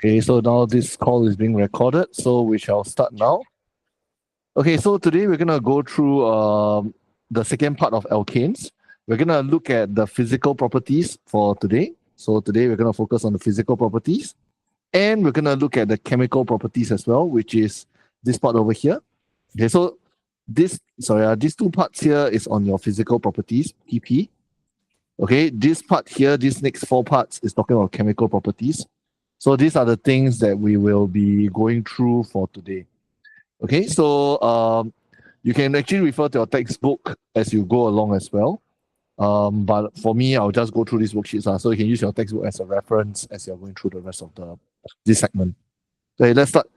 Okay, so now this call is being recorded, so we shall start now. Okay, so today we're gonna go through the second part of alkanes. We're gonna look at the physical properties for today. So today we're gonna focus on the physical properties, and we're gonna look at the chemical properties as well, which is this part over here. Okay, so these two parts here is on your physical properties, PP. Okay, this part here, these next four parts is talking about chemical properties. So these are the things that we will be going through for today. Okay, so you can actually refer to your textbook as you go along as well. But for me, I'll just go through these worksheets. So you can use your textbook as a reference as you're going through the rest of this segment. Okay, let's start.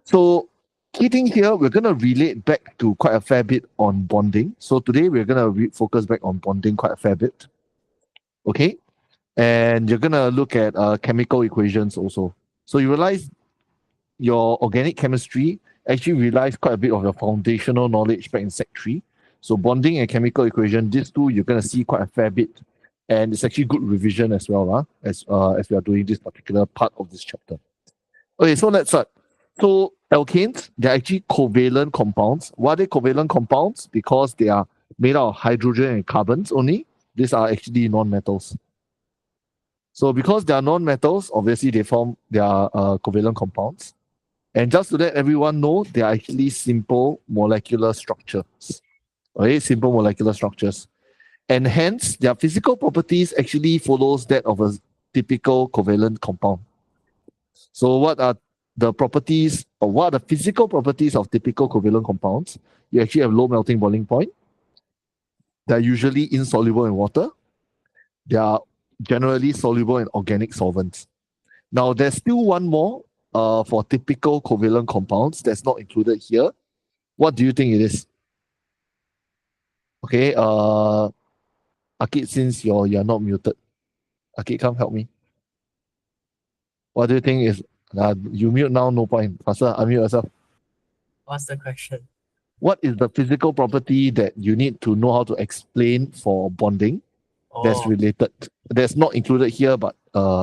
So key thing here, we're going to relate back to quite a fair bit on bonding. So today we're going to focus back on bonding quite a fair bit. Okay, and you're going to look at chemical equations also. So you realize your organic chemistry actually relies quite a bit of your foundational knowledge back in Sec 3. So bonding and chemical equation, these two you're going to see quite a fair bit. And it's actually good revision as well as we are doing this particular part of this chapter. Okay, so let's start. So alkanes, they're actually covalent compounds. Why are they covalent compounds? Because they are made out of hydrogen and carbons only. These are actually non-metals. So because they are non-metals, obviously they are covalent compounds. And just to let everyone know, they are actually simple molecular structures. Okay, simple molecular structures. And hence, their physical properties actually follows that of a typical covalent compound. So what are the properties, or what are the physical properties of typical covalent compounds? You actually have low melting boiling point. They're usually insoluble in water. They are generally soluble in organic solvents. Now, there's still one more for typical covalent compounds that's not included here. What do you think it is? Okay, Akid, since you're not muted. Akid, come help me. What do you think is, you mute now, no point. Faster, unmute yourself. What's the question? What is the physical property that you need to know how to explain for bonding that's related? That's not included here, but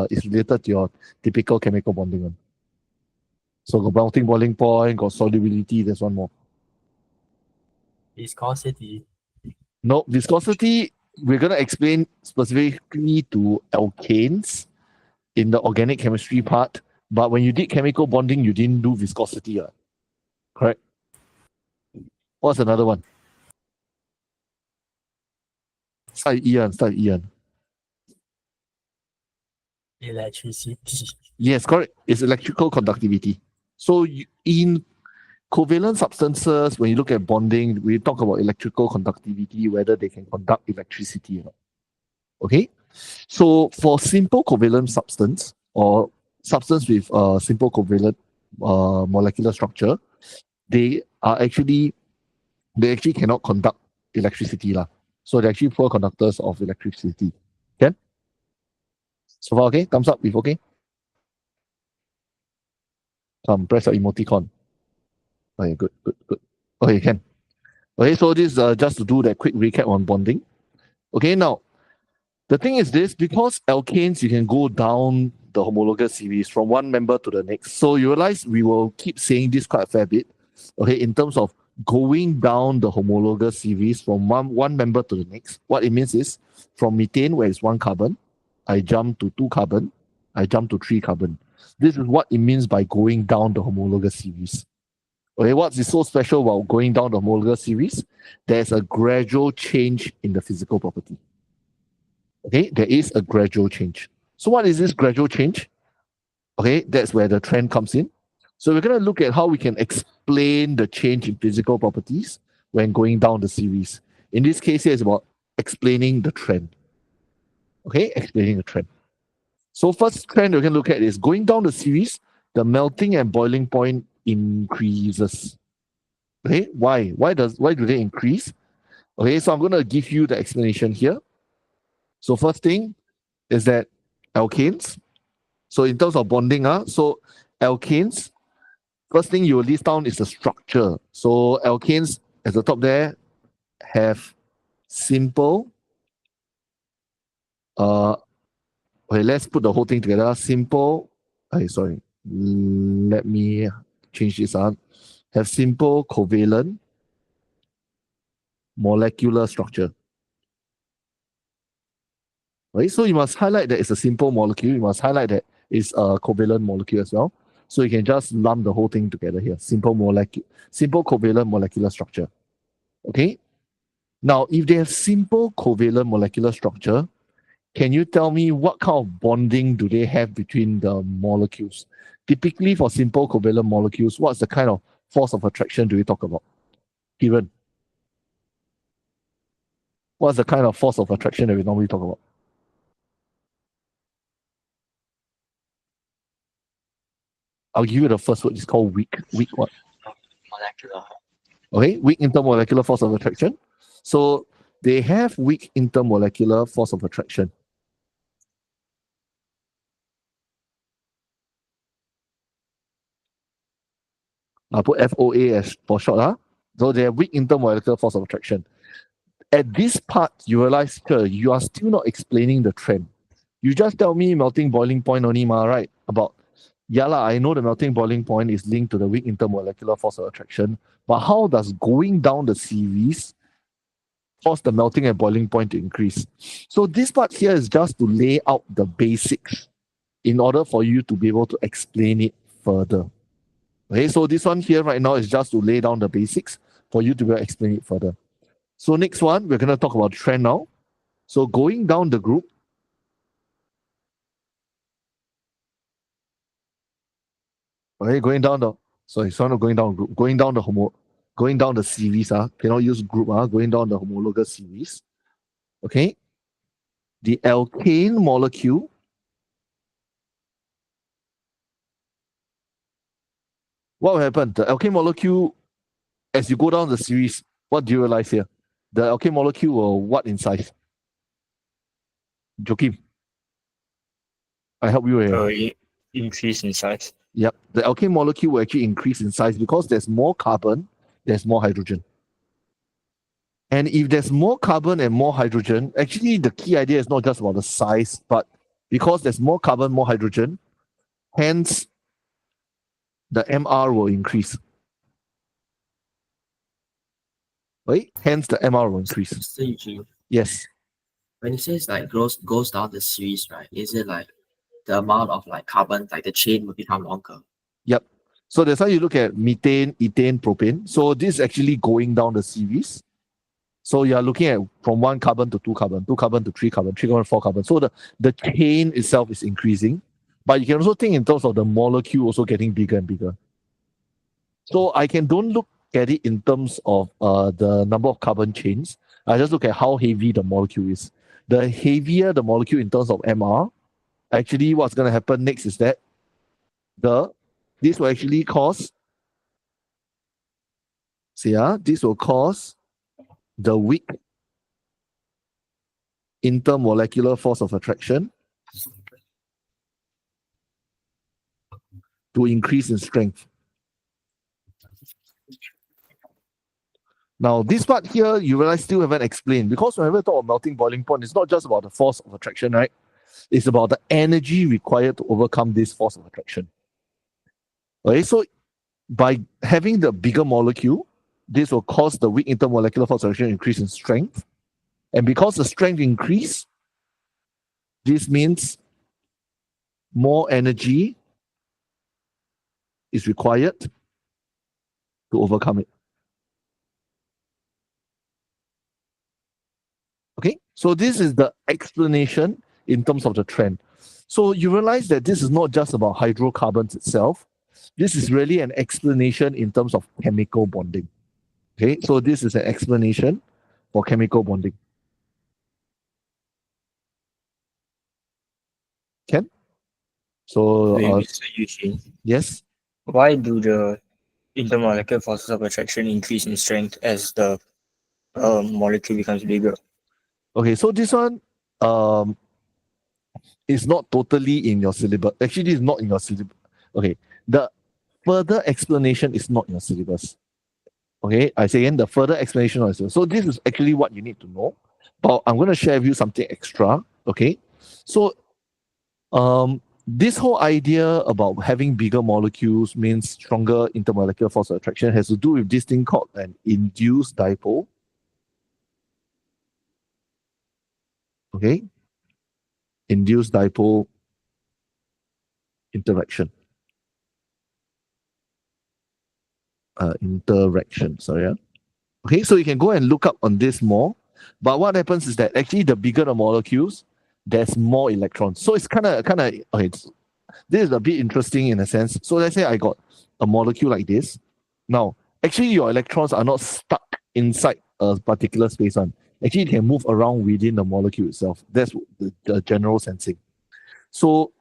it's related to your typical chemical bonding one. So got melting boiling point, got solubility, there's one more. Viscosity. No, viscosity, we're going to explain specifically to alkanes in the organic chemistry part. But when you did chemical bonding, you didn't do viscosity. Correct? What's another one? Start with Ian. Electricity. Yes, correct. It's electrical conductivity. So in covalent substances, when you look at bonding, we talk about electrical conductivity, whether they can conduct electricity or not. Okay? So for simple covalent substance or substance with simple covalent molecular structure, they actually cannot conduct electricity. So they're actually poor conductors of electricity. Can? So far okay? Thumbs up if okay. Press your emoticon. Okay, good. Okay, can. Okay, so this is just to do that quick recap on bonding. Okay, now, the thing is this, because alkanes, you can go down the homologous series from one member to the next. So you realize we will keep saying this quite a fair bit, okay, in terms of going down the homologous series from one member to the next. What it means is, from methane, where it's 1 carbon, I jump to 2 carbon, I jump to 3 carbon. This is what it means by going down the homologous series. Okay, what is so special about going down the homologous series? There's a gradual change in the physical property. Okay, there is a gradual change. So what is this gradual change? Okay, that's where the trend comes in. So we're going to look at how we can explain the change in physical properties when going down the series. In this case here, it's about explaining the trend. Okay, explaining the trend. So first trend we're going to look at is going down the series, the melting and boiling point increases. Okay, why? Why do they increase? Okay, so I'm going to give you the explanation here. So first thing is that alkanes. So in terms of bonding, so alkanes, first thing you will list down is the structure. So alkanes at the top there have simple, okay, let's put the whole thing together. Simple, Let me change this up. Have simple covalent molecular structure. Right? So you must highlight that it's a simple molecule. You must highlight that it's a covalent molecule as well. So you can just lump the whole thing together here. Simple covalent molecular structure. Okay. Now, if they have simple covalent molecular structure, can you tell me what kind of bonding do they have between the molecules? Typically, for simple covalent molecules, what's the kind of force of attraction do we talk about? Kiran, what's the kind of force of attraction that we normally talk about? I'll give you the first word. It's called weak. Weak what? Molecular. Okay, weak intermolecular force of attraction. So they have weak intermolecular force of attraction. I'll put FOA as for short. So they have weak intermolecular force of attraction. At this part, you realize, you are still not explaining the trend. You just tell me melting boiling point only, right? I know the melting boiling point is linked to the weak intermolecular force of attraction, but how does going down the series cause the melting and boiling point to increase? So this part here is just to lay out the basics in order for you to be able to explain it further. Okay, so this one here right now is just to lay down the basics for you to be able to explain it further. So next one, we're going to talk about trend now. So going down the group, okay, going down the series, cannot use group, going down the homologous series. Okay. The alkane molecule, what will happen? The alkane molecule, as you go down the series, what do you realize here? The alkane molecule will what in size? Joachim, I help you here. Increase in size. Yep. The alkane molecule will actually increase in size because there's more carbon, there's more hydrogen. And if there's more carbon and more hydrogen, actually the key idea is not just about the size, but because there's more carbon, more hydrogen, hence the MR will increase. Right? Hence the MR will increase. So Eugene, Yes. when it says like goes down the series, right? Is it like the amount of like carbon, like the chain will become longer? Yep. So that's why you look at methane, ethane, propane. So this is actually going down the series. So you are looking at from 1 carbon to 2 carbon, 2 carbon to 3 carbon, 3 carbon to 4 carbon. So the chain itself is increasing. But you can also think in terms of the molecule also getting bigger and bigger. So I don't look at it in terms of the number of carbon chains. I just look at how heavy the molecule is. The heavier the molecule in terms of MR, actually what's going to happen next is that this will actually cause, this will cause the weak intermolecular force of attraction to increase in strength. Now, this part here, you realize still haven't explained, because whenever we talk about melting boiling point, it's not just about the force of attraction, right? It's about the energy required to overcome this force of attraction. Okay, so by having the bigger molecule, this will cause the weak intermolecular force of attraction to increase in strength. And because the strength increase, this means more energy is required to overcome it. Okay, so this is the explanation in terms of the trend. So you realize that this is not just about hydrocarbons itself. This is really an explanation in terms of chemical bonding. Okay, so this is an explanation for chemical bonding. Ken? So, Mr. Eugene, yes? why do the intermolecular forces of attraction increase in strength as the molecule becomes bigger? Okay, so this one is not totally in your syllabus. Actually, this is not in your syllabus. Okay, the further explanation is not in your syllabus. Okay, I say again, the further explanation of it. So this is actually what you need to know. But I'm going to share with you something extra. Okay, so this whole idea about having bigger molecules means stronger intermolecular force of attraction has to do with this thing called an induced dipole. Okay? Induced dipole interaction. Okay, so you can go and look up on this more. But what happens is that actually the bigger the molecules, there's more electrons. So it's kind of okay. This is a bit interesting in a sense. So let's say I got a molecule like this. Now, actually your electrons are not stuck inside a particular space one. Actually, it can move around within the molecule itself. That's the general sensing. So,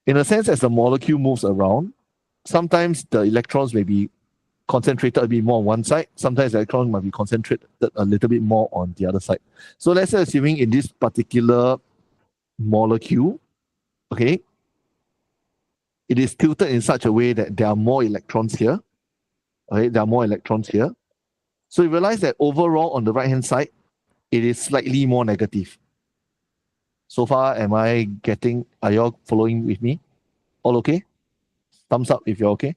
in a sense, as the molecule moves around, sometimes the electrons may be concentrated a bit more on one side. Sometimes the electron might be concentrated a little bit more on the other side. So let's say assuming in this particular molecule, okay, it is tilted in such a way that there are more electrons here. Okay, there are more electrons here. So you realize that overall on the right-hand side, it is slightly more negative. So far, are you all following with me? All okay? Thumbs up if you're okay.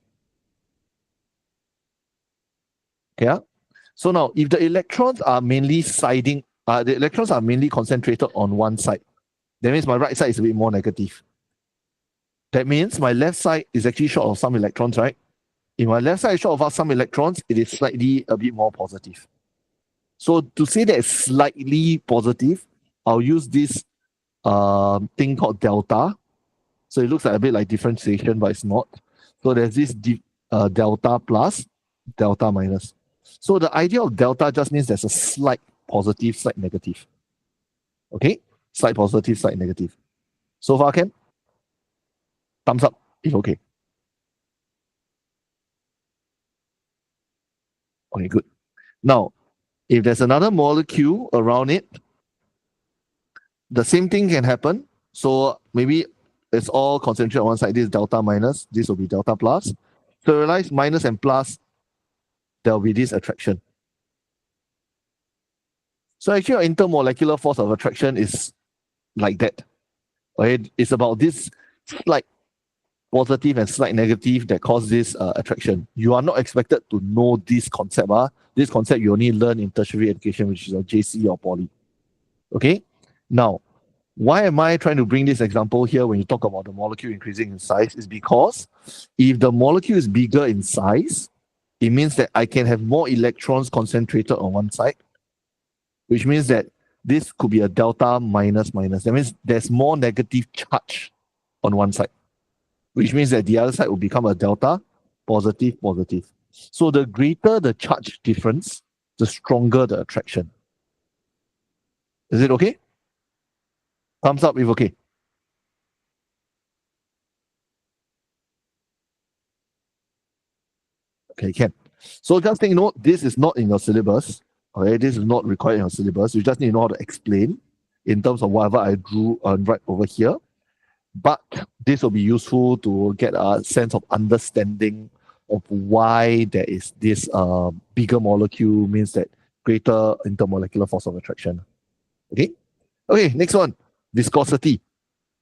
Yeah. So now, if the electrons are mainly concentrated on one side, that means my right side is a bit more negative. That means my left side is actually short of some electrons, right? If my left side is short of some electrons, it is slightly a bit more positive. So to say that it's slightly positive, I'll use this thing called delta. So it looks like a bit like differentiation, but it's not. So there's this delta plus, delta minus. So the idea of delta just means there's a slight positive, slight negative. Okay? Slight positive, slight negative. So far, can? Thumbs up if okay. Okay, good. Now, if there's another molecule around it, the same thing can happen. So maybe it's all concentrated on one side. This is delta minus. This will be delta plus. So realize minus and plus, there will be this attraction. So actually, our intermolecular force of attraction is like that. Okay? It's about this slight positive and slight negative that cause this attraction. You are not expected to know this concept. This concept you only learn in tertiary education, which is your JC or poly. Okay? Now, why am I trying to bring this example here when you talk about the molecule increasing in size? Is because if the molecule is bigger in size, it means that I can have more electrons concentrated on one side, which means that this could be a delta minus minus. That means there's more negative charge on one side, which means that the other side will become a delta positive positive. So the greater the charge difference, the stronger the attraction. Is it okay? Thumbs up if okay. Okay, can. So just take note, this is not in your syllabus. Okay, this is not required in your syllabus. You just need to know how to explain in terms of whatever I drew right over here. But this will be useful to get a sense of understanding of why there is this bigger molecule means that greater intermolecular force of attraction. Okay? Okay, next one, viscosity.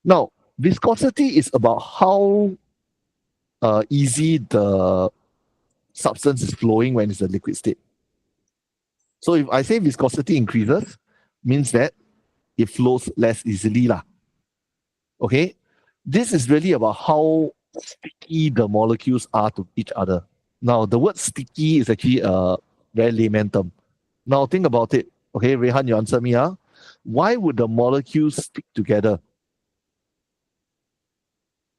Now, viscosity is about how easy the substance is flowing when it's a liquid state. So if I say viscosity increases, means that it flows less easily. Okay? This is really about how sticky the molecules are to each other. Now, the word sticky is actually a very layman term. Now, think about it. Okay, Rehan, you answer me. Why would the molecules stick together?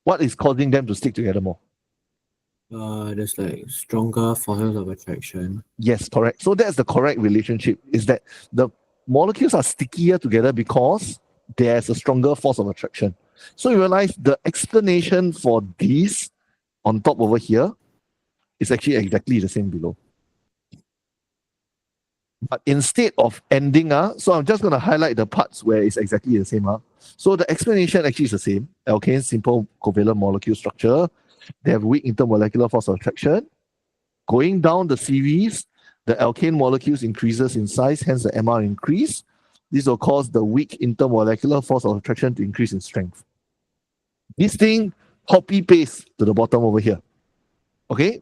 What is causing them to stick together more? There's like stronger forces of attraction. Yes, correct. So that's the correct relationship, is that the molecules are stickier together because there's a stronger force of attraction. So you realize the explanation for this on top over here is actually exactly the same below. But instead of ending, so I'm just going to highlight the parts where it's exactly the same. So the explanation actually is the same. Alkane, simple covalent molecule structure. They have weak intermolecular force of attraction. Going down the series, the alkane molecules increases in size, hence the MR increase. This will cause the weak intermolecular force of attraction to increase in strength. This thing copy paste to the bottom over here. Okay?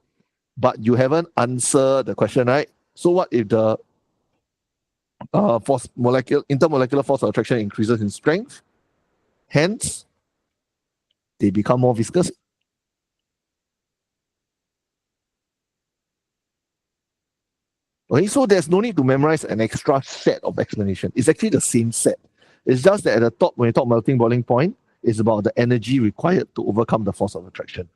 But you haven't answered the question, right? So what if the intermolecular force of attraction increases in strength? Hence, they become more viscous. Okay, so there's no need to memorize an extra set of explanation. It's actually the same set. It's just that at the top, when you talk melting boiling point, it's about the energy required to overcome the force of attraction.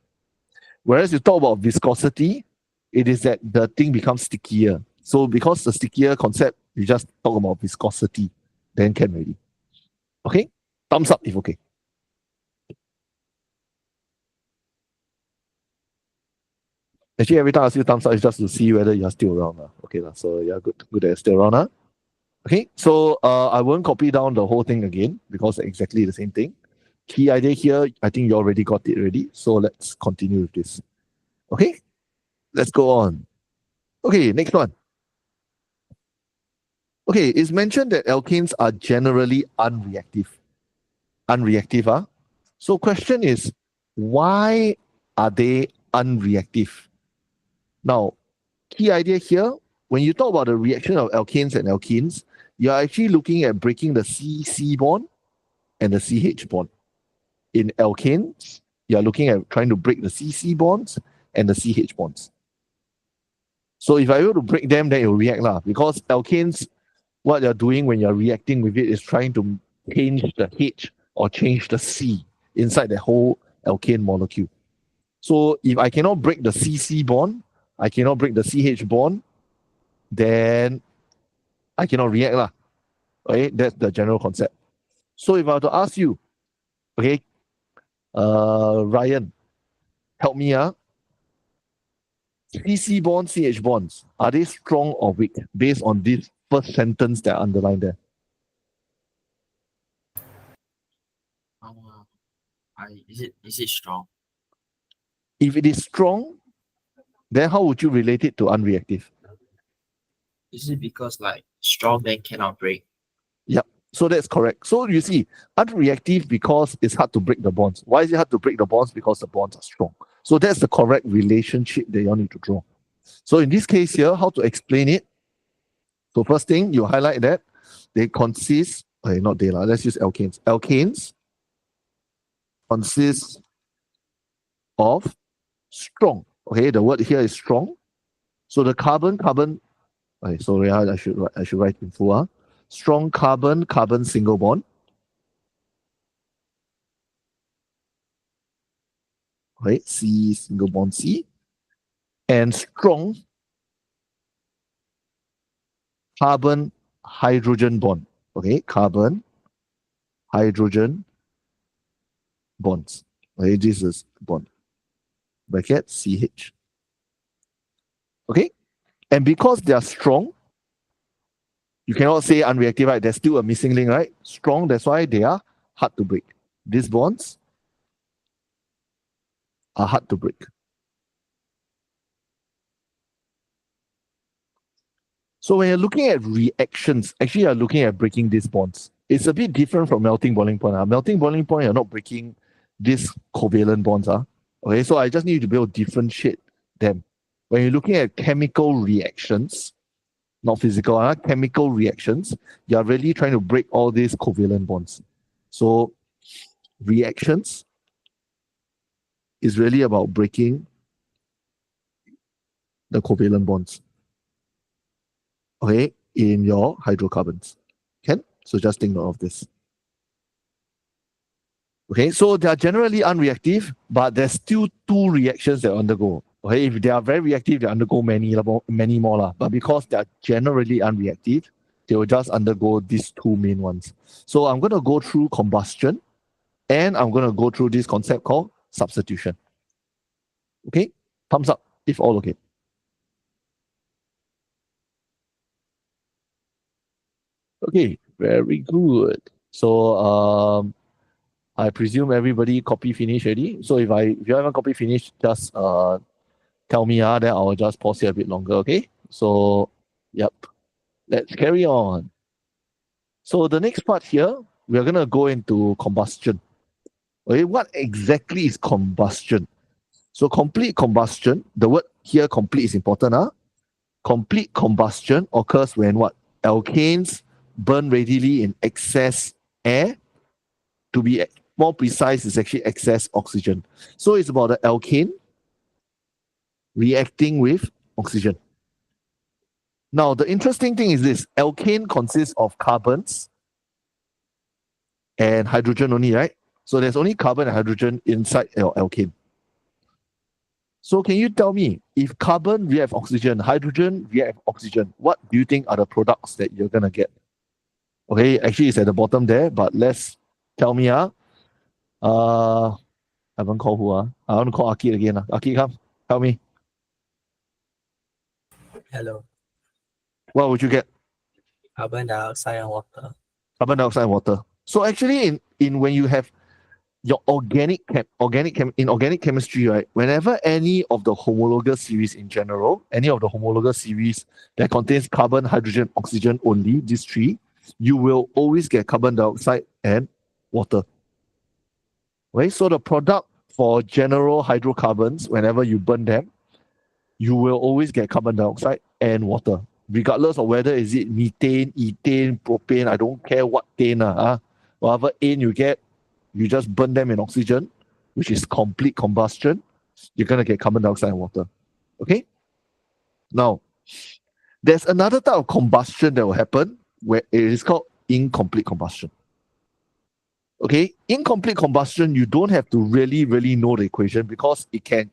Whereas you talk about viscosity, it is that the thing becomes stickier. So because the stickier concept, you just talk about viscosity, then can already. Okay? Thumbs up if okay. Actually, every time I ask you thumbs up, it's just to see whether you're still around. Okay, so yeah, good that you're still around. Okay, so I won't copy down the whole thing again because it's exactly the same thing. Key idea here, I think you already got it already. So let's continue with this. Okay, let's go on. Okay, next one. Okay, it's mentioned that alkanes are generally unreactive. Unreactive. So question is, why are they unreactive? Now, key idea here, when you talk about the reaction of alkanes and alkenes, you're actually looking at breaking the C-C bond and the CH bond. In alkanes, you're looking at trying to break the C-C bonds and the CH bonds. So if I were to break them, then it will react because alkanes, what you're doing when you're reacting with it is trying to change the H or change the C inside the whole alkane molecule. So if I cannot break the C-C bond, I cannot break the CH bond, then I cannot react. Okay, that's the general concept. So if I were to ask you, okay, Ryan, help me. CC bonds, CH bonds, are they strong or weak based on this first sentence that I underlined there? Is it strong? If it is strong, then how would you relate it to unreactive? Is it because like strong then cannot break? Yep. So that's correct. So you see, unreactive because it's hard to break the bonds. Why is it hard to break the bonds? Because the bonds are strong. So that's the correct relationship that you need to draw. So in this case here, how to explain it? So first thing, you highlight that they consist, not they, let's use alkanes. Alkanes consist of strong. Okay, the word here is strong. So the carbon, okay, sorry, I should write in full. Strong carbon single bond. Okay, C single bond C. And strong carbon hydrogen bond. Okay, carbon hydrogen bonds. Okay, this is bond. Bracket CH. Okay, and because they are strong, you cannot say unreactive, right? There's still a missing link, right? Strong, that's why they are hard to break. These bonds are hard to break. So when you're looking at reactions, actually you're looking at breaking these bonds. It's a bit different from melting boiling point. Melting boiling point, you're not breaking these covalent bonds. Okay, so I just need you to be able to differentiate them. When you're looking at chemical reactions, not physical, chemical reactions, you're really trying to break all these covalent bonds. So reactions is really about breaking the covalent bonds. Okay, in your hydrocarbons. Can? So just think note of this. Okay, so they are generally unreactive, but there's still two reactions that undergo. Okay, if they are very reactive, they undergo many more. But because they are generally unreactive, they will just undergo these two main ones. So I'm going to go through combustion and I'm going to go through this concept called substitution. Okay, thumbs up if all okay. Okay, very good. So I presume everybody copy finish already. So if you haven't copy finished, just tell me, then I'll just pause here a bit longer, okay? So yep. Let's carry on. So the next part here, we're gonna go into combustion. Okay, what exactly is combustion? So complete combustion, the word here complete is important. Complete combustion occurs when what? Alkanes burn readily in excess air. To be more precise, it's actually excess oxygen. So it's about the alkane reacting with oxygen. Now, the interesting thing is this: alkane consists of carbons and hydrogen only, right? So there's only carbon and hydrogen inside your alkane. So can you tell me, if carbon react with oxygen, hydrogen react with oxygen, what do you think are the products that you're gonna get? Okay, actually it's at the bottom there, but let's tell me. I haven't called who? I want to call Aki again. Aki, come, help me. Hello. What would you get? Carbon dioxide and water. Carbon dioxide and water. So actually, in when you have your organic chemistry, right? Whenever any of the homologous series in general, any of the homologous series that contains carbon, hydrogen, oxygen only, these three, you will always get carbon dioxide and water. Okay, so the product for general hydrocarbons, whenever you burn them, you will always get carbon dioxide and water, regardless of whether is it methane, ethane, propane. I don't care what ane, whatever ane you get, you just burn them in oxygen, which is complete combustion. You're gonna get carbon dioxide and water. Okay. Now, there's another type of combustion that will happen where it is called incomplete combustion. Okay, incomplete combustion, you don't have to really know the equation because it can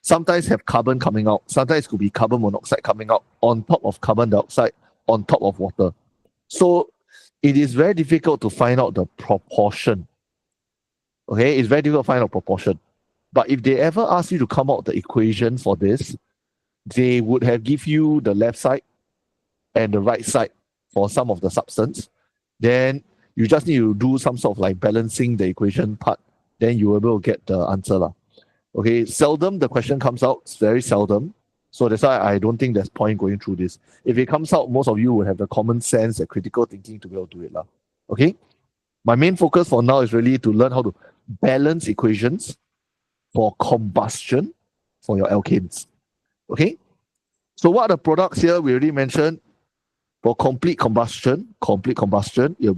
sometimes have carbon coming out, sometimes it could be carbon monoxide coming out on top of carbon dioxide, on top of water. So it is very difficult to find out the proportion. Okay, it's very difficult to find out proportion. But if they ever ask you to come out the equation for this, they would have give you the left side and the right side for some of the substance. Then you just need to do some sort of like balancing the equation part. Then you will be able to get the answer. Okay, seldom the question comes out. It's very seldom. So that's why I don't think there's point going through this. If it comes out, most of you will have the common sense and critical thinking to be able to do it. Okay? My main focus for now is really to learn how to balance equations for combustion for your alkanes. Okay? So what are the products here? We already mentioned. For complete combustion, it'll be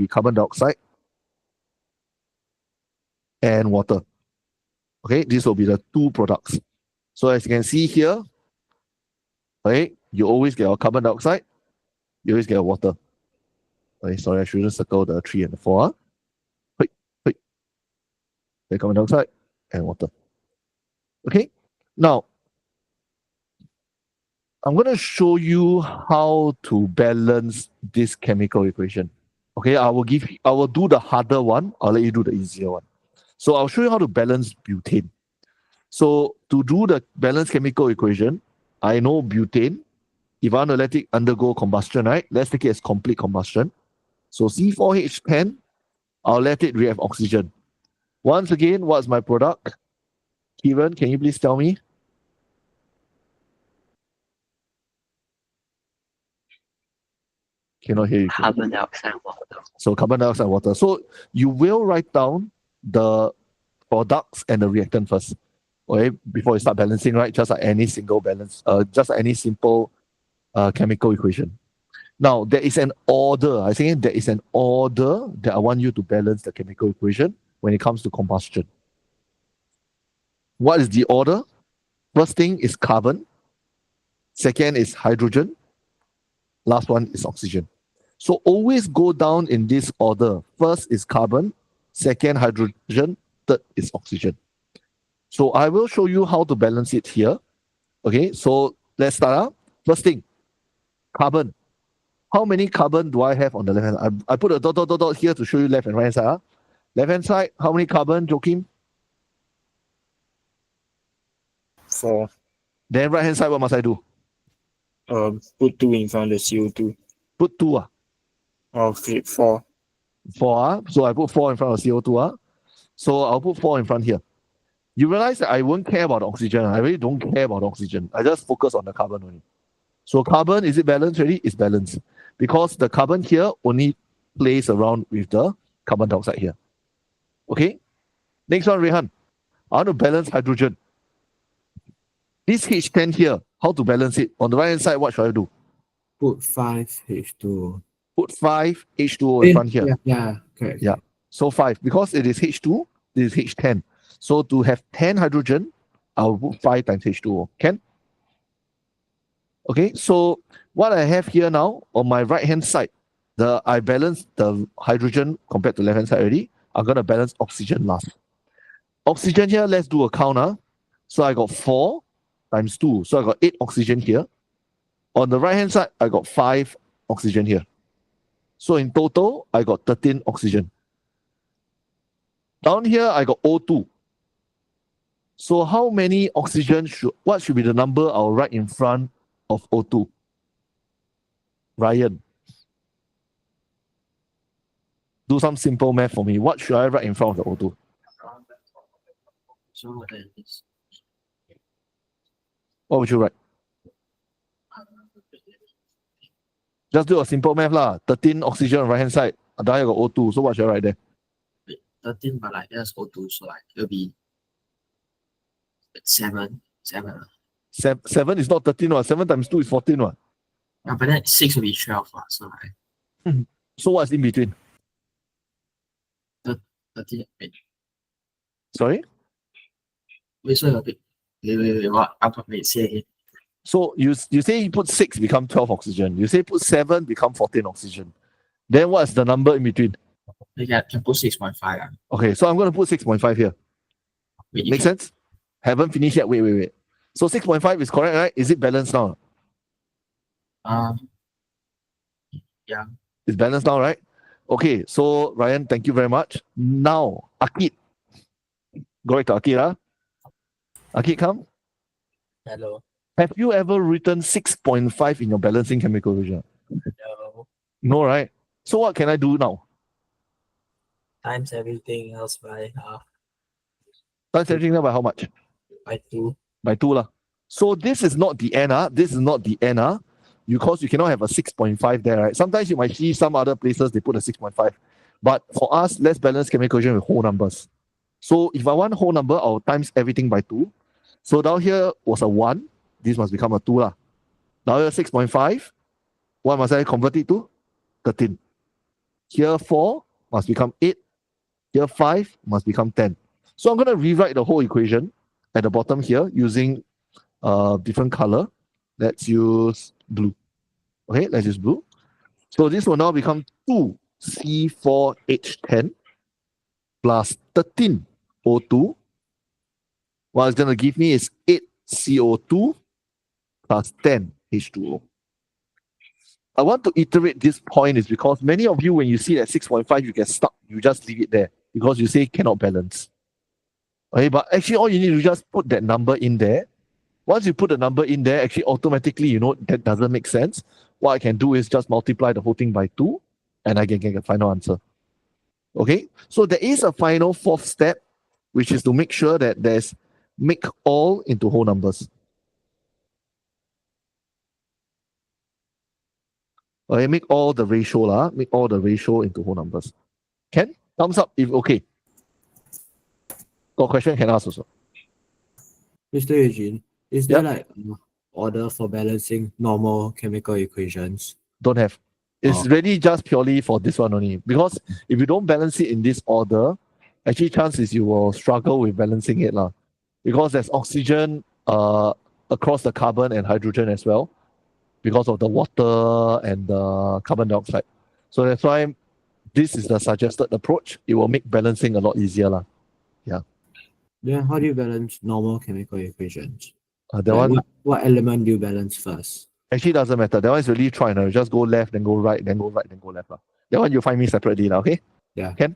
carbon dioxide and water. Okay, these will be the two products. So as you can see here, okay, you always get your carbon dioxide, you always get your water. Okay, sorry, I shouldn't circle the 3 and the 4. Okay, carbon dioxide and water. Okay, now I'm going to show you how to balance this chemical equation. Okay, I will do the harder one. I'll let you do the easier one. So I'll show you how to balance butane. So to do the balanced chemical equation, I know butane. If I want to let it undergo combustion, right? Let's take it as complete combustion. So C4H10, I'll let it react oxygen. Once again, what's my product? Kieran, can you please tell me? Cannot hear you. Carbon dioxide and water. So carbon dioxide and water. So you will write down the products and the reactant first. Okay, before you start balancing, right? Just like any single balance, just like any simple chemical equation. Now there is an order. I think there is an order that I want you to balance the chemical equation when it comes to combustion. What is the order? First thing is carbon. Second is hydrogen. Last one is oxygen. So always go down in this order. First is carbon, second hydrogen, third is oxygen. So I will show you how to balance it here. Okay, so let's start. First thing, carbon. How many carbon do I have on the left hand? I put a dot here to show you left and right hand side. Left hand side, how many carbon, Joachim? 4. Then right hand side, what must I do? Put 2 in front of the CO2. Put 2. Okay, 4. 4. So I put 4 in front of CO2. So I'll put 4 in front here. You realize that I won't care about oxygen. I really don't care about oxygen. I just focus on the carbon only. So carbon, is it balanced already? It's balanced. Because the carbon here only plays around with the carbon dioxide here. Okay? Next one, Rehan. I want to balance hydrogen. This H10 here, how to balance it? On the right hand side, what should I do? Put 5H2O. Put 5 H2O in front here. Yeah, correct. Yeah. So 5. Because it is H2, this is H10. So to have 10 hydrogen, I'll put 5 times H2O. Can? Okay, so what I have here now, on my right hand side, I balance the hydrogen compared to left hand side already. I'm going to balance oxygen last. Oxygen here, let's do a count. So I got 4 times 2. So I got 8 oxygen here. On the right hand side, I got 5 oxygen here. So in total, I got 13 oxygen. Down here, I got O2. So how many oxygen what should be the number I'll write in front of O2? Ryan. Do some simple math for me. What should I write in front of the O2? So it's What would you write? Just do a simple math lah. 13 oxygen on right hand side. Down here got O2. So what should I write there? 13, but like there's O2, so like it'll be 7. 7 is not 13 what? 7 times 2 is 14 what? Yeah, but then 6 will be 12, so like So what's in between? 13. Sorry? Wait, so wait, what? Wait, say again. So you say you put 6 become 12 oxygen. You say put 7 become 14 oxygen. Then what's the number in between? You can put 6.5. Okay, so I'm going to put 6.5 here. Wait, you Make sense? Haven't finished yet. Wait. So 6.5 is correct, right? Is it balanced now? Yeah. It's balanced now, right? Okay, so Ryan, thank you very much. Now, Akid. Go right to Akid. Akid, come. Hello. Have you ever written 6.5 in your balancing chemical equation? No. No, right? So what can I do now? Times everything else by half. Times everything now by how much? By 2. By 2 lah. So this is not the n. This is not the n. Because you cannot have a 6.5 there, right? Sometimes you might see some other places they put a 6.5. But for us, let's balance chemical equation with whole numbers. So if I want whole number, I'll times everything by 2. So down here was a 1. This must become a 2 lah. Now here 6.5. What must I convert it to? 13. Here 4 must become 8. Here 5 must become 10. So I'm going to rewrite the whole equation at the bottom here using different color. Let's use blue. Okay, let's use blue. So this will now become 2C4H10 plus 13O2. What it's going to give me is 8CO2 plus 10H2O. I want to iterate this point is because many of you, when you see that 6.5, you get stuck. You just leave it there because you say cannot balance. Okay, but actually all you need to just put that number in there. Once you put the number in there, actually automatically, that doesn't make sense. What I can do is just multiply the whole thing by 2 and I can get a final answer. Okay, so there is a final 4th step, which is to make sure that there's make all into whole numbers. Okay, make all the ratio make all the ratio into whole numbers. Can? Thumbs up if okay. Got question can ask also. Mr. Eugene, is there like order for balancing normal chemical equations? Don't have. It's really just purely for this one only. Because if you don't balance it in this order, actually chances you will struggle with balancing it. Because there's oxygen across the carbon and hydrogen as well. Because of the water and the carbon dioxide. So that's why this is the suggested approach. It will make balancing a lot easier. Then how do you balance normal chemical equations? That one What element do you balance first? actually doesn't matter. That one is really try. You just go left, then go right, then go right, then go left. That one you find me separately. Okay? Yeah. Can?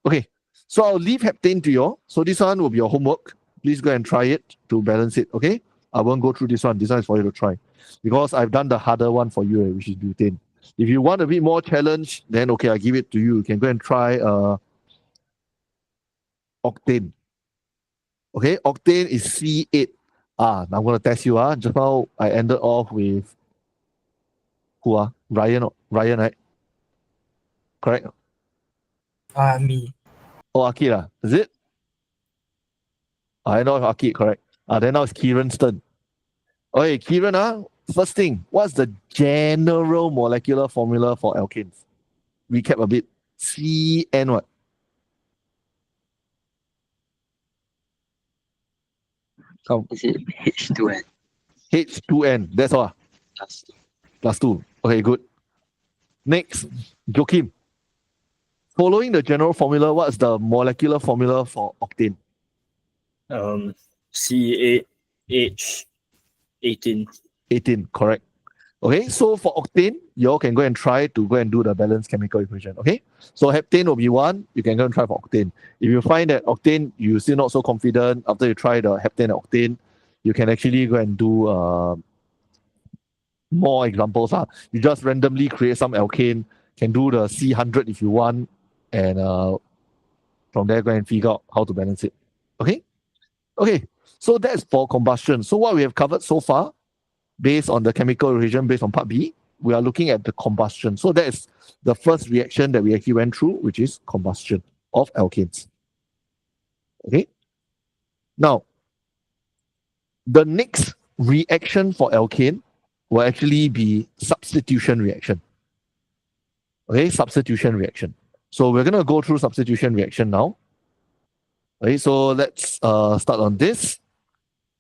Okay. So I'll leave heptane to you. So this one will be your homework. Please go and try it to balance it. Okay? I won't go through this one. This one is for you to try. Because I've done the harder one for you, which is butane. If you want a bit more challenge, then okay, I'll give it to you. You can go and try octane. Okay, octane is C8. Now I'm going to test you. Just now I ended off with who? Ryan, right? Correct? Me. Oh, Akid, is it? I know Akid, correct. Then now it's Kieran's turn. Okay, Kieran, first thing, what's the general molecular formula for alkanes? Recap a bit. CN what? Come. Is it H2N? H2N. That's all. Plus 2. Okay, good. Next, Joachim. Following the general formula, what's the molecular formula for octane? C8H18. 18, correct. Okay, so for octane, you all can go and try to go and do the balanced chemical equation. Okay, so heptane will be 1. You can go and try for octane. If you find that octane, you're still not so confident after you try the heptane and octane, you can actually go and do more examples. You just randomly create some alkane, can do the C100 if you want, and from there go and figure out how to balance it. Okay? Okay, so that's for combustion. So what we have covered so far, based on the chemical reaction, based on part B, we are looking at the combustion. So that is the first reaction that we actually went through, which is combustion of alkanes. Okay? Now, the next reaction for alkane will actually be substitution reaction. Okay, substitution reaction. So we're going to go through substitution reaction now. Okay, so let's start on this.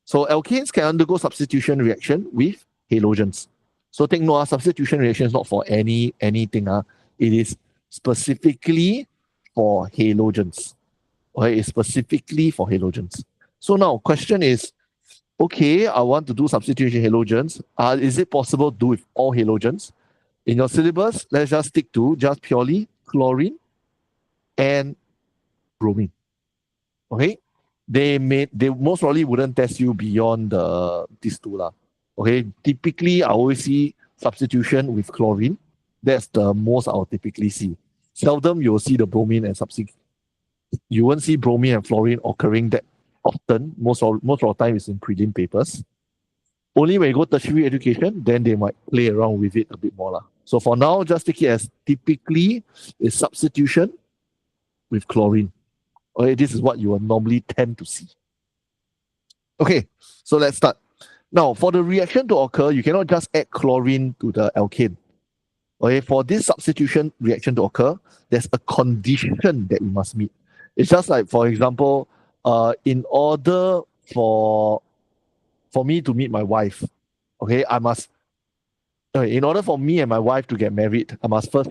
So alkanes can undergo substitution reaction with halogens. So take note, substitution reaction is not for anything. It is specifically for halogens. Okay, it's specifically for halogens. So now, question is, okay, I want to do substitution halogens. Is it possible to do with all halogens? In your syllabus, let's just stick to just purely chlorine and bromine. Okay, they most probably wouldn't test you beyond these two. Okay, typically I always see substitution with chlorine. That's the most I'll typically see. Seldom you'll see the bromine and substitution. You won't see bromine and fluorine occurring that often. Most of the time it's in prelim papers. Only when you go tertiary education, then they might play around with it a bit more. So for now, just take it as typically is substitution with chlorine. Okay, this is what you will normally tend to see. Okay, so let's start. Now, for the reaction to occur, you cannot just add chlorine to the alkane. Okay, for this substitution reaction to occur, there's a condition that we must meet. It's just like, for example, in order for me to meet my wife, okay, in order for me and my wife to get married, I must first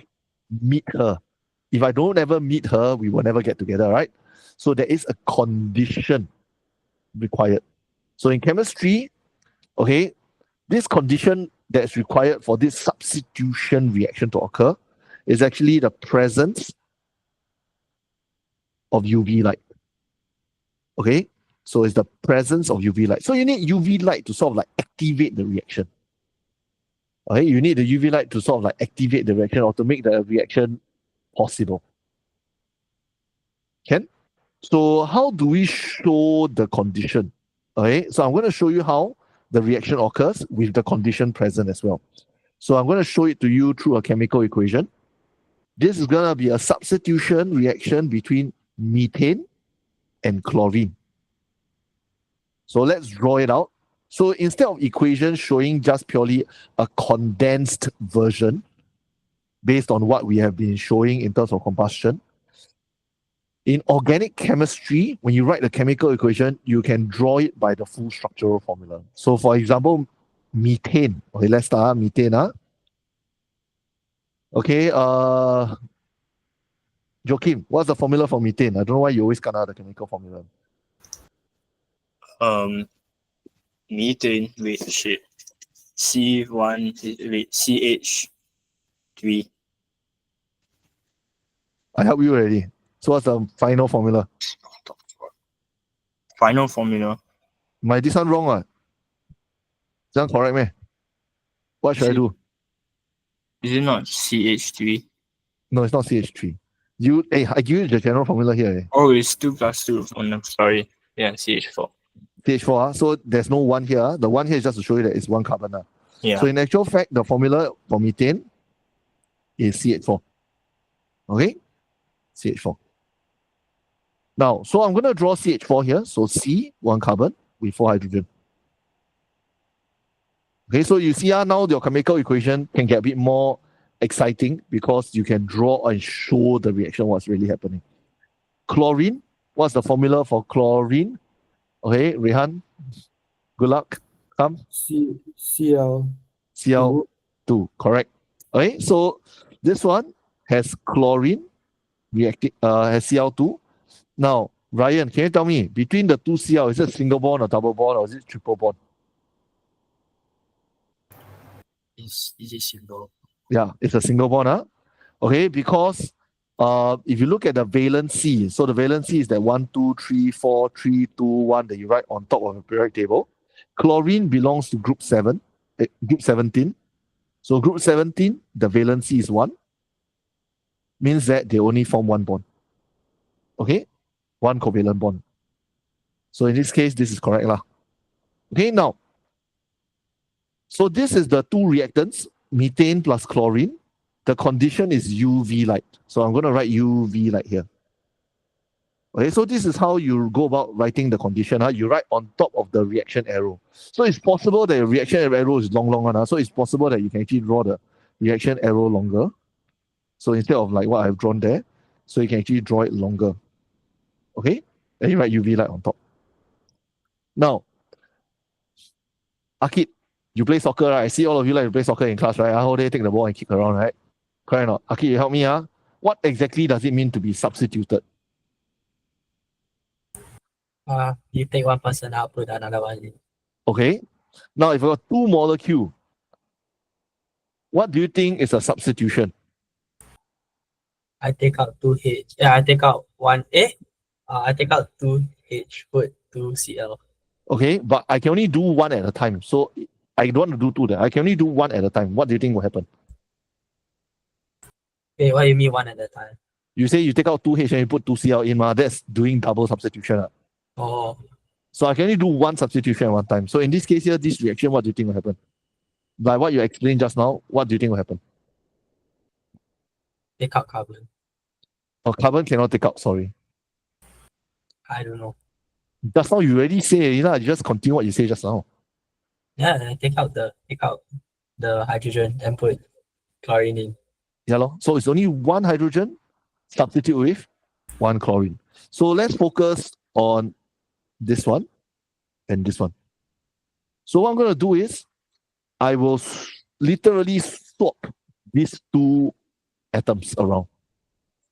meet her. If I don't ever meet her, we will never get together, right? So there is a condition required. So in chemistry, okay, this condition that's required for this substitution reaction to occur is actually the presence of UV light. Okay, so it's the presence of UV light. So you need UV light to sort of like activate the reaction. Okay, you need the UV light to sort of like activate the reaction or to make the reaction possible. Can? So how do we show the condition? Okay, so I'm going to show you how the reaction occurs with the condition present as well. So I'm going to show it to you through a chemical equation. This is going to be a substitution reaction between methane and chlorine. So let's draw it out. So instead of equation showing just purely a condensed version based on what we have been showing in terms of combustion, in organic chemistry, when you write the chemical equation, you can draw it by the full structural formula. So for example, methane. Okay, let's start methane. Okay, Joachim, what's the formula for methane? I don't know why you always cut out the chemical formula. Methane, wait, shit. CH3. I help you already. So what's the final formula? Final formula. This one wrong, Is that correct, man? What should I do? Is it not CH3? No, it's not CH3. I give you the general formula here. Oh, it's 2 plus 2. Oh, no, sorry. Yeah, CH4. CH4, so there's no 1 here. The 1 here is just to show you that it's 1 carbon. Yeah. So in actual fact, the formula for methane is CH4. Okay? CH4. Now, so I'm going to draw CH4 here. So C, 1 carbon with 4 hydrogen. Okay, so you see now your chemical equation can get a bit more exciting because you can draw and show the reaction, what's really happening. Chlorine, what's the formula for chlorine? Okay, Rehan, good luck. Come. Cl. Cl2, correct. Okay, so this one has chlorine reacting, has Cl2. Now, Ryan, can you tell me between the two Cl, is it single bond or double bond or is it triple bond? Is it single? Yeah, it's a single bond, huh? Okay, because if you look at the valency, so the valency is that 1, 2, 3, 4, 3, 2, 1 that you write on top of the periodic table. Chlorine belongs to group 7, group 17. So group 17, the valency is 1. Means that they only form 1 bond. Okay? 1 covalent bond. So in this case, this is correct lah. Okay, now. So this is the two reactants, methane plus chlorine. The condition is UV light. So I'm going to write UV light here. Okay, so this is how you go about writing the condition. You write on top of the reaction arrow. So it's possible that the reaction arrow is long. So it's possible that you can actually draw the reaction arrow longer. So instead of like what I've drawn there, so you can actually draw it longer. Okay, and you write UV light on top. Now, Akid, you play soccer, right? I see all of you like to play soccer in class, right? How they take the ball and kick around, right? Correct or not? Akid, you help me. What exactly does it mean to be substituted? You take one person out, put another one in. Okay. Now, if I got two molecules, what do you think is a substitution? I take out 2H. Yeah, I take out 1A. I take out 2H, put 2Cl. Okay, but I can only do one at a time. So I don't want to do two there. I can only do one at a time. What do you think will happen? Okay, what do you mean one at a time? You say you take out 2H and you put 2Cl in, that's doing double substitution. Oh, So I can only do one substitution at one time. So in this case here, this reaction, what do you think will happen? By what you explained just now, what do you think will happen? take out carbon. Oh, carbon cannot take out, sorry. I don't know. Just now you already say, you just continue what you say just now. Yeah, then take out the hydrogen and put chlorine in. Yeah, lor. So it's only one hydrogen substitute with one chlorine. So let's focus on this one and this one. So what I'm going to do is I will literally swap these two atoms around.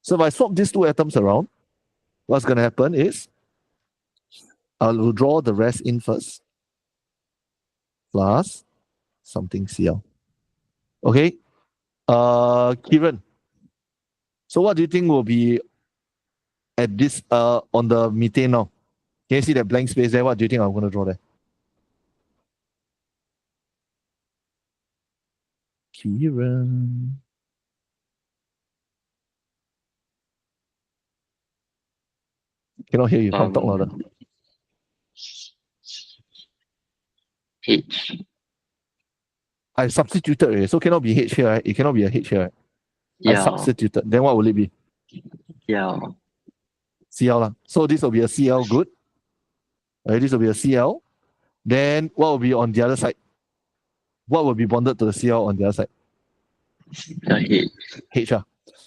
So if I swap these two atoms around, what's going to happen is I will draw the rest in first plus something Cl. Okay. Kiran. So what do you think will be at this on the methane now? Can you see that blank space there? What do you think I'm going to draw there? Kiran. Cannot hear you. Come talk louder. H. I substituted it, so cannot be H here, right? It cannot be a H here, right? I Yeah. substituted. Then what will it be? Yeah. Cl lah. So this will be a Cl, good. This will be a Cl. Then what will be on the other side? What will be bonded to the Cl on the other side? H. H.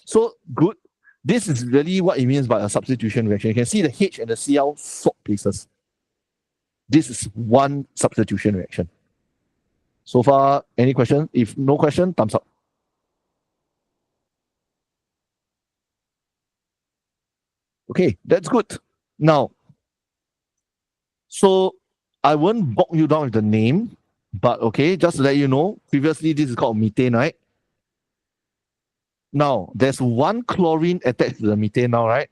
So good. This is really what it means by a substitution reaction. You can see the H and the Cl swap places. This is one substitution reaction. So far, any question? If no question, thumbs up. Okay, that's good. Now, so I won't bog you down with the name, but okay, just to let you know, previously this is called methane, right? Now, there's one chlorine attached to the methane now, right?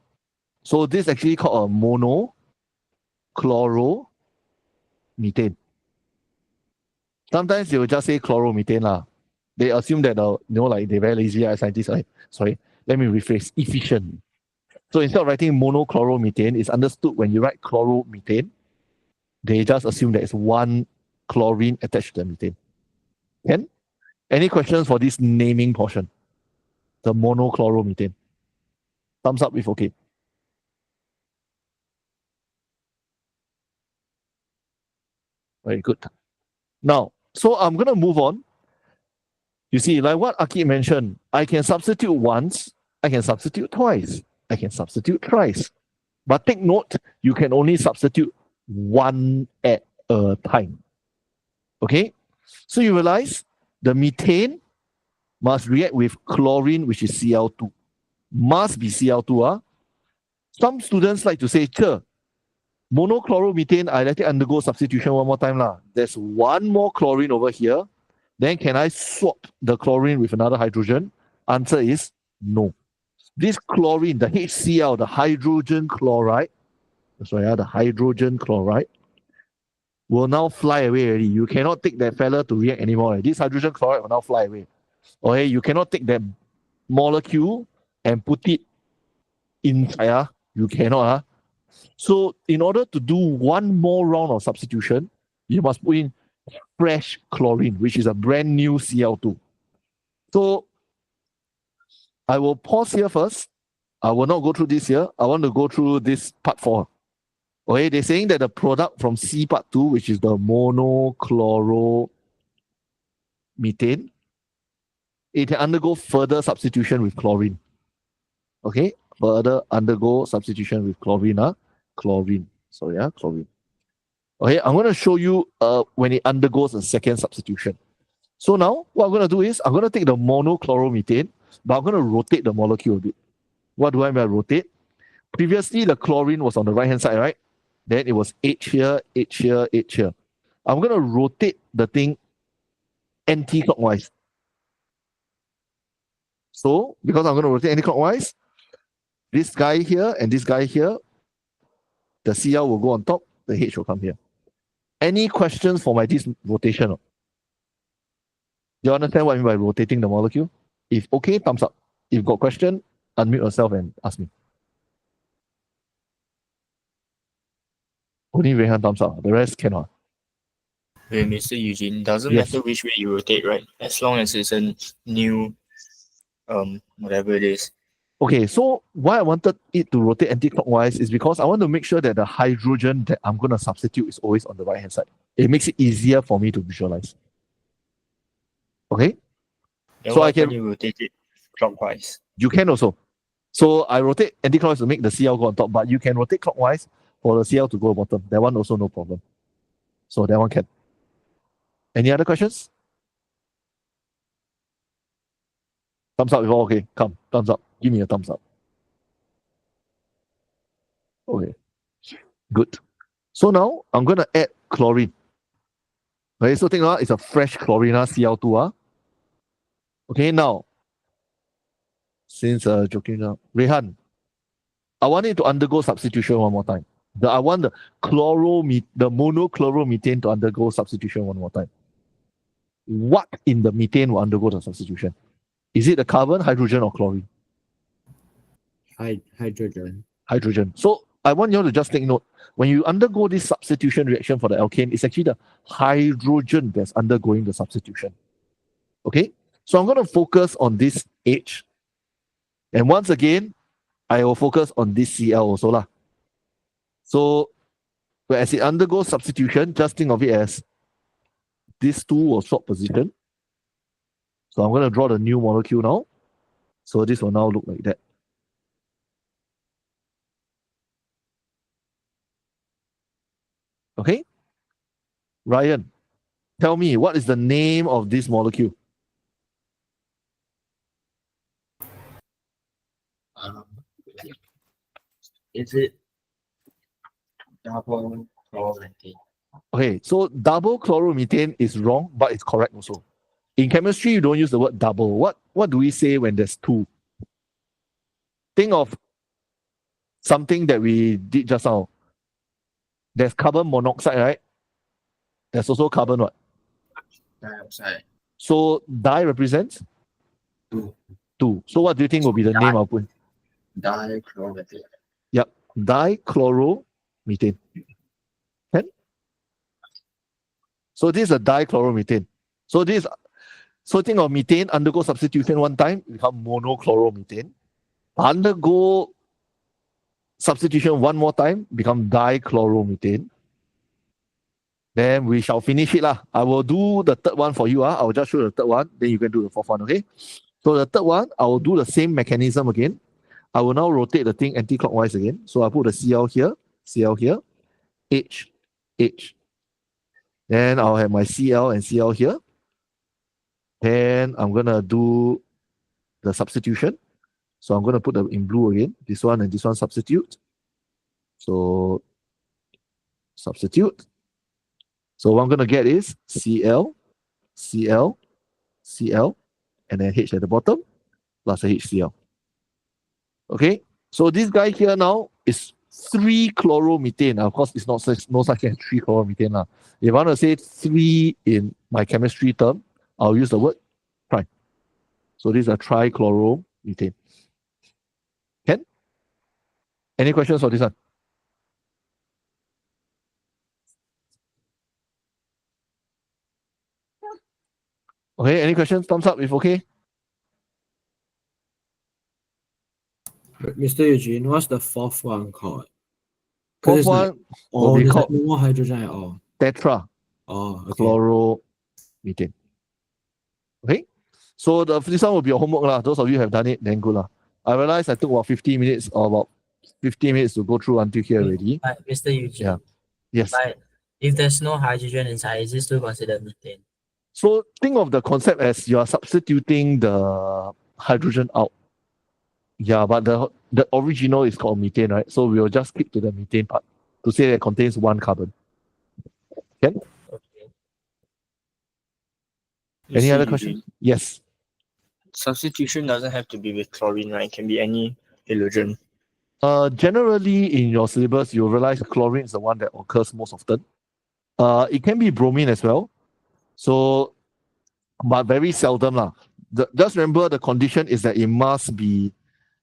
So this is actually called a monochloromethane. Sometimes they will just say chloromethane lah. They assume that like they're very lazy scientists. Sorry, let me rephrase. Efficient. So instead of writing monochloromethane, it's understood when you write chloromethane, they just assume that it's one chlorine attached to the methane. Can? Any questions for this naming portion? The monochloromethane. Thumbs up if okay. Very good. Now, so I'm going to move on. You see, like what Aki mentioned, I can substitute once, I can substitute twice, I can substitute thrice. But take note, you can only substitute one at a time. Okay? So you realize the methane must react with chlorine, which is Cl2. Must be Cl2. Some students like to say, sure, monochloromethane, I let it undergo substitution one more time. There's one more chlorine over here. Then can I swap the chlorine with another hydrogen? Answer is no. This chlorine, the HCl, the hydrogen chloride, the hydrogen chloride, will now fly away already. You cannot take that fella to react anymore. This hydrogen chloride will now fly away. Okay, you cannot take that molecule and put it inside. You cannot. So in order to do one more round of substitution, you must put in fresh chlorine, which is a brand new Cl2. So I will pause here first. I will not go through this here. I want to go through this part 4. Okay, they're saying that the product from C part 2, which is the monochloromethane, it can undergo further substitution with chlorine. Okay, further undergo substitution with chlorine. Chlorine. Chlorine. Okay, I'm going to show you when it undergoes a second substitution. So now, what I'm going to do is, I'm going to take the monochloromethane, but I'm going to rotate the molecule a bit. What do I mean by rotate? Previously, the chlorine was on the right-hand side, right? Then it was H here, H here, H here. I'm going to rotate the thing anti-clockwise. So, because I'm going to rotate anti-clockwise, this guy here and this guy here, the Cl will go on top, the H will come here. Any questions for this rotation? Do you understand what I mean by rotating the molecule? If okay, thumbs up. If got question, unmute yourself and ask me. Only Rehan thumbs up. The rest cannot. Hey, Mr. Eugene, doesn't Yes. matter which way you rotate, right? As long as it's a new, whatever it is. Okay, so why I wanted it to rotate anti-clockwise is because I want to make sure that the hydrogen that I'm going to substitute is always on the right-hand side. It makes it easier for me to visualize. Okay? Then So why I can- can't you rotate it clockwise? You can also. So I rotate anti-clockwise to make the Cl go on top, but you can rotate clockwise for the Cl to go bottom. That one also no problem. So that one can. Any other questions? Thumbs up if all okay. Come, thumbs up. Give me a thumbs up. Okay. Good. So now I'm going to add chlorine. Okay, so think it's a fresh chlorine, Cl2. Okay, now, since joking now, Rehan, I want it to undergo substitution one more time. I want the monochloromethane to undergo substitution one more time. What in the methane will undergo the substitution? Is it the carbon, hydrogen, or chlorine? Hydrogen. Hydrogen. So I want you all to just take note. When you undergo this substitution reaction for the alkane, it's actually the hydrogen that's undergoing the substitution. Okay? So I'm going to focus on this H. And once again, I will focus on this Cl also. So as it undergoes substitution, just think of it as these two will swap position. So I'm going to draw the new molecule now. So this will now look like that. Okay? Ryan, tell me, what is the name of this molecule? Is it double chloromethane? Okay, so double chloromethane is wrong, but it's correct also. In chemistry, you don't use the word double. What do we say when there's two? Think of something that we did just now. There's carbon monoxide, right? There's also carbon what? Dioxide. So di represents? Two. Two. So what do you think will be the name I'll put? Dichloromethane. Yep. Dichloromethane. Can? So this is a dichloromethane. So think of methane, undergo substitution one time, become monochloromethane. Undergo substitution one more time, become dichloromethane. Then we shall finish it lah. I will do the third one for you. I will just show the third one. Then you can do the fourth one. Okay. So the third one, I will do the same mechanism again. I will now rotate the thing anti-clockwise again. So I put the Cl here, H, H. Then I'll have my Cl and Cl here. Then I'm gonna do the substitution. So I'm gonna put them in blue again. This one and this one substitute. So substitute. So what I'm gonna get is Cl, Cl, Cl, and then H at the bottom plus a HCl. Okay, so this guy here now is 3-chloromethane. Of course, it's not no such thing as 3-chloromethane lah. If I want to say 3 in my chemistry term, I'll use the word tri. So this is a trichloromethane. Can? Any questions for this one? Okay, any questions? Thumbs up if okay. Mr. Eugene, what's the fourth one called? Fourth one will Oh, be there's called no more hydrogen at all. Oh, okay. tetrachloromethane. Okay, so this one will be your homework lah. Those of you who have done it, then good lah. I realized I took about 15 minutes or about 15 minutes to go through until here already. But Mr. Eugene, Yeah. Yes. but if there's no hydrogen inside, is it still considered methane? So think of the concept as you are substituting the hydrogen out. Yeah, but the original is called methane, right? So we will just stick to the methane part to say that it contains 1 carbon. Okay. Any Mr. other Eugene, questions? Yes. Substitution doesn't have to be with chlorine, right? It can be any halogen. Generally in your syllabus, you'll realize chlorine is the one that occurs most often. It can be bromine as well. So, but very seldom lah. Just remember the condition is that it must be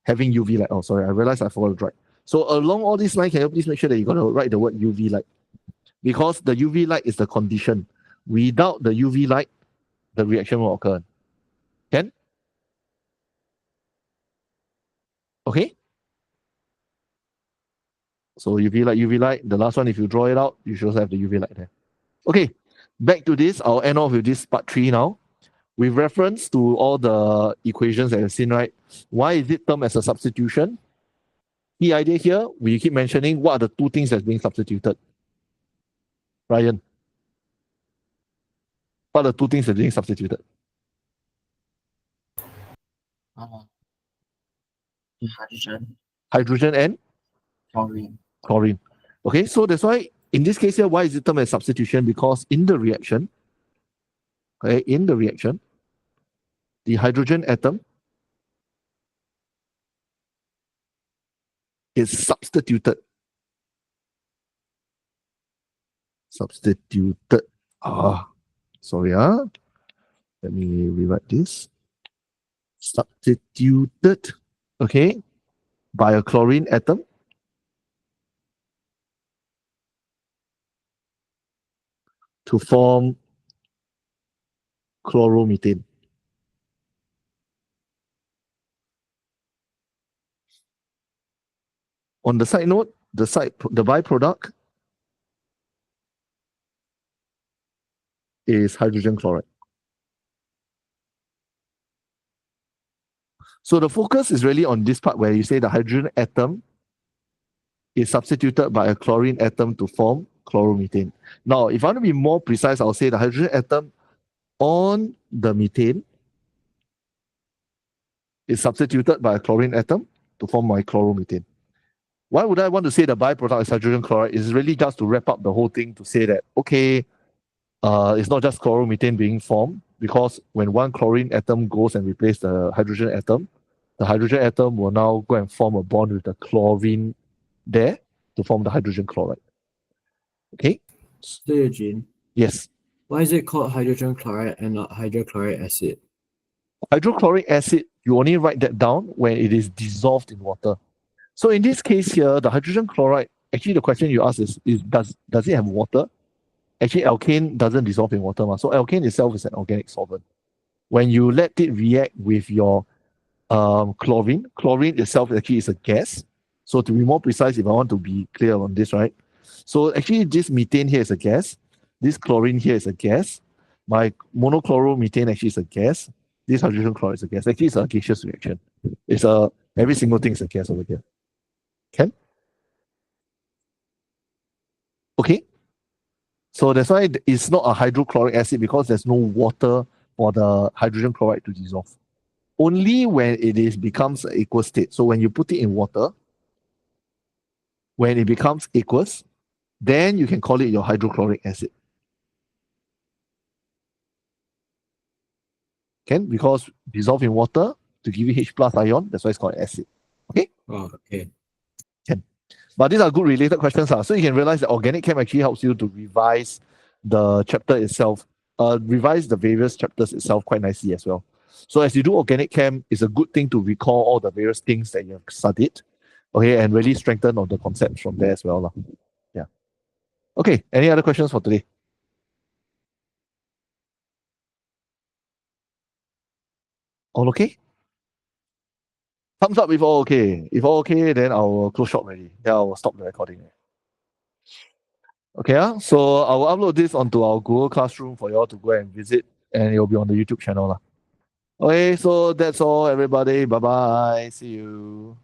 having UV light. Oh, sorry, I realized I forgot to write. So along all these lines, can you please make sure that you're going to write the word UV light? Because the UV light is the condition. Without the UV light, the reaction will occur. Can? Okay? So UV light. The last one, if you draw it out, you should also have the UV light there. Okay, back to this. I'll end off with this part 3 now. With reference to all the equations that you've seen, right? Why is it termed as a substitution? Key idea here, we keep mentioning what are the 2 things that's being substituted. Ryan, what are the 2 things that are being substituted? Hydrogen, Hydrogen and chlorine. chlorine. Okay, so that's why in this case here, why is it termed as substitution? Because in the reaction, the hydrogen atom is substituted. Sorry. Let me rewrite this. Substituted, okay, by a chlorine atom to form chloromethane. On the side note, the byproduct is hydrogen chloride. So the focus is really on this part where you say the hydrogen atom is substituted by a chlorine atom to form chloromethane. Now, if I want to be more precise, I'll say the hydrogen atom on the methane is substituted by a chlorine atom to form my chloromethane. Why would I want to say the byproduct is hydrogen chloride? It's really just to wrap up the whole thing to say that, okay, it's not just chloromethane being formed, because when one chlorine atom goes and replaces the hydrogen atom will now go and form a bond with the chlorine there to form the hydrogen chloride. Okay? So Eugene, Yes. why is it called hydrogen chloride and not hydrochloric acid? Hydrochloric acid, you only write that down when it is dissolved in water. So in this case here, the hydrogen chloride, actually the question you ask is does it have water? Actually, alkane doesn't dissolve in water. So alkane itself is an organic solvent. When you let it react with your chlorine itself actually is a gas. So to be more precise, if I want to be clear on this, right? So actually this methane here is a gas. This chlorine here is a gas. My monochloromethane actually is a gas. This hydrogen chloride is a gas. Actually, it's a gaseous reaction. Every single thing is a gas over here. Can? Okay. So that's why it's not a hydrochloric acid, because there's no water for the hydrogen chloride to dissolve. Only when it becomes an aqueous state. So when you put it in water, when it becomes aqueous, then you can call it your hydrochloric acid. Can? Because dissolve in water to give you H plus ion, that's why it's called acid. Okay? Oh, okay. But these are good related questions. So you can realize that organic chem actually helps you to revise the chapter itself, revise the various chapters itself quite nicely as well. So as you do organic chem, it's a good thing to recall all the various things that you have studied, okay, and really strengthen on the concepts from there as well. Yeah. Okay, any other questions for today? All okay? Thumbs up if all okay. If all okay, then I'll close shop already. Then I'll stop the recording. Okay, so I will upload this onto our Google Classroom for you all to go and visit, and it will be on the YouTube channel. Okay, so that's all, everybody. Bye-bye. See you.